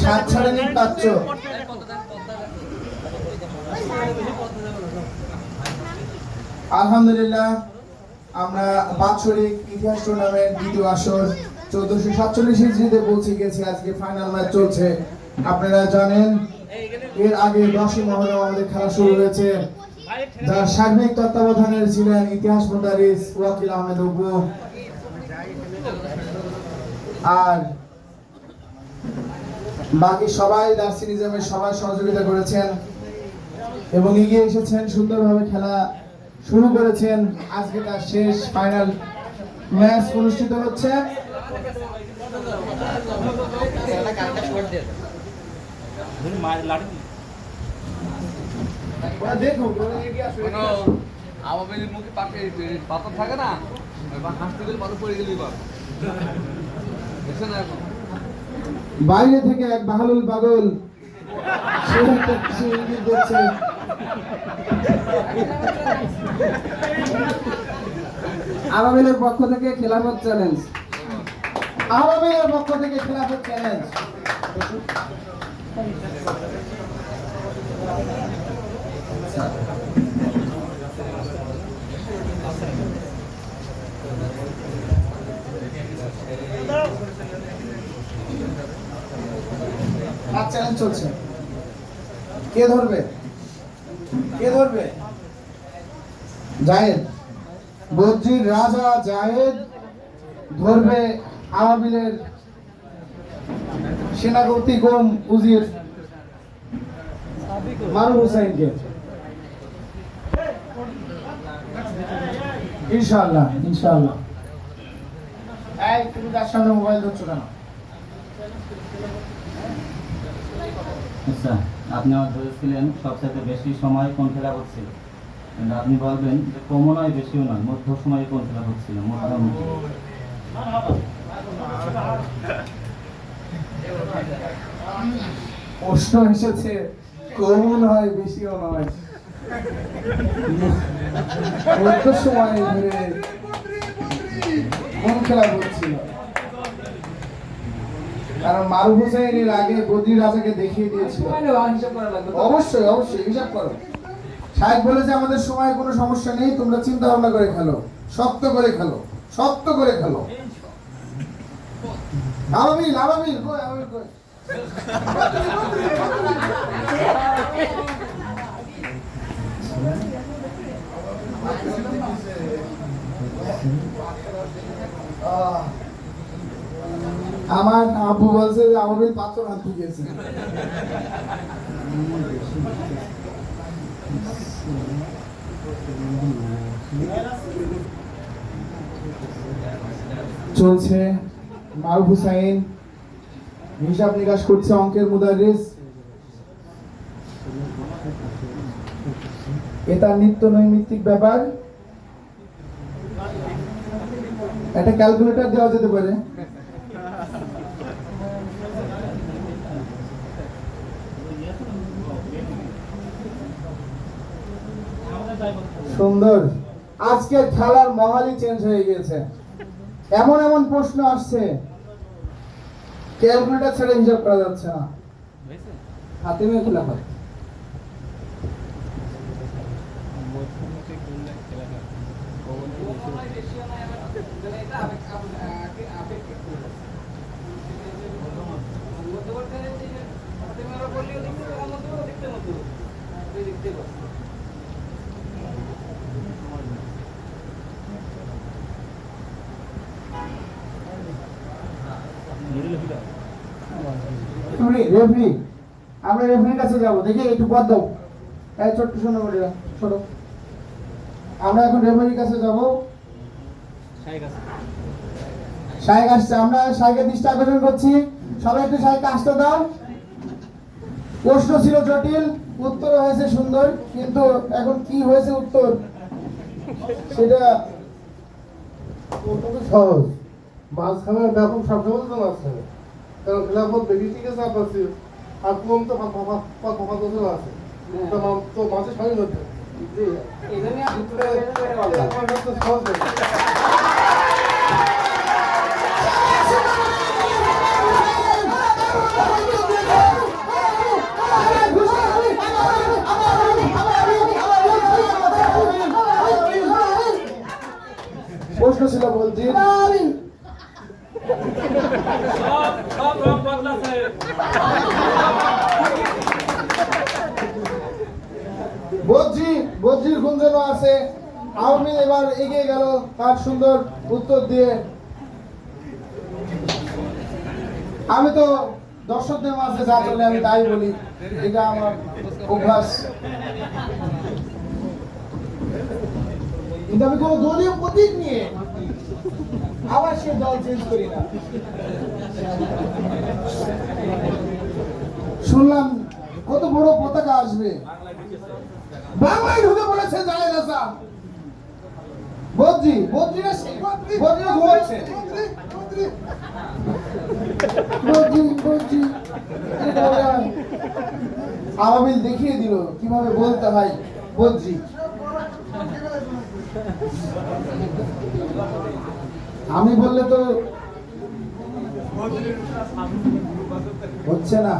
সাত সাড়ে তিন পাচ্ছ। আলহামদুলিল্লাহ, আমরা বাৎসরিক ইতিহাস টুর্নামেন্ট দ্বিতীয় আসর 1447 হিজরিতে পৌঁছে গেছি। আজকে ফাইনাল ম্যাচ চলছে। আপনারা জানেন এর আগে 10ই মহরম আমাদের খেলা শুরু হয়েছে, যার সার্বিক তত্ত্বাবধানের ছিলেন ইতিহাস মুদারিস ওয়াকিল আহমেদ অপু, আর বাকি সবাই দার্সি নিজামের সবাই সহযোগিতা করেছেন এবং এগিয়ে এসেছেন, সুন্দরভাবে খেলা শুরু করেছেন। আজকে তার শেষ ফাইনাল ম্যাচ অনুষ্ঠিত হচ্ছে। বাইরে থেকে এক বাহালুল পাগল সে একটা কিছু ইঙ্গিত দিচ্ছে। আবাবিলের পক্ষ থেকে খেলাফত চ্যালেঞ্জ। আবাবিলের পক্ষ থেকে খেলাফত চ্যালেঞ্জ। চ্যালেঞ্জ চলছে। কে ধরবে? কে ধরবে? জায়েদ, বদ্রির রাজা জায়েদ ধরবে আবাবিলের সেনাপতি গোম উজির মারুফ হোসেনকে। ইনশাআল্লাহ ইনশাআল্লাহ। এই তুমি তার সামনে মোবাইল ধরছো কেন? আচ্ছা, আপনি আমার ধরেছিলেন সবচেয়ে বেশি সময় কোন খেলা হচ্ছিল, কিন্তু আপনি বলবেন যে কমও নয় বেশিও নয়, মধ্য সময়ে কোন খেলা হচ্ছিল, মোটামুটি। প্রশ্ন এসেছে কমও নয় বেশিও নয়, মধ্য সময় ধরে কোন খেলা হচ্ছিল? কারণ মারুফ হোসেন এর আগে বদ্রি রাজাকে দেখিয়ে দিয়েছিল। অবশ্যই অবশ্যই হিসাব করো। সাহেব বলেছে আমাদের সময় কোনো সমস্যা নেই, তোমরা চিন্তা ভাবনা করে খেলো, শক্ত করে খেলো, শক্ত করে খেলো। আবাবিল আবাবিল কই আবাবিল কই? আমার আব্বু বলছে যে আবাবিল পাথর হাতে গেছে। চলছে মারুফ হুসাইন হিসাব নিকাশ করছে, অঙ্কের মুদারিস। এটা নিত্য নৈমিত্তিক ব্যাপার, একটা ক্যালকুলেটর দেওয়া যেতে পারে। সুন্দর। আজকের খেলার মহালই চেঞ্জ হয়ে গেছে। এমন এমন প্রশ্ন আসছে ক্যালকুলেটর ছেড়ে হিসাব করা যাচ্ছে না। হাতিমে খেলাফত। রেফারি, আমরা রেফারির কাছে যাব, দেখি একটু পথ দাও। এই ছোট্ট শোনো বড়িরা ছোট, আমরা এখন রেফারির কাছে যাব। শাহেক আসছে, আমরা শাহেকের দৃষ্টি আকর্ষণ করছি। সবাই একটু শাহেককে আসতে দাও। প্রশ্ন ছিল জটিল, উত্তর হয়েছে সুন্দর, কিন্তু এখন কি হয়েছে উত্তর সেটা সহজ। মাঝখানে ব্যাপক সবসময় তো মাঝখানে, কারণ খেলাফত বেশি ঠিক আছে আপনার আর কম তো আছে তো মাঝে স্বাধীনতা সহজ। বলজির? বজ্জির গুঞ্জন আছে। আওয়ামী এবার এগিয়ে গেল তার সুন্দর উত্তর দিয়ে। আমি তো দর্শকদের মাঝে যা চলে আমি তাই বলি, এটা আমার অভ্যাস। কিন্তু আমি কোনো দলীয় প্রতীক নিয়ে আবার সে দল চেঞ্জ করি না। শুনলাম কত বড় পতাকা আসবে, বাংলায় ঢুকে পড়েছে জায়েদ হাসান। বদ্রিরা ঘুমাচ্ছে। আবাবিল দেখিয়ে দিল কিভাবে বলতে হয় বদ্রি। আমি বললে তো হচ্ছে না।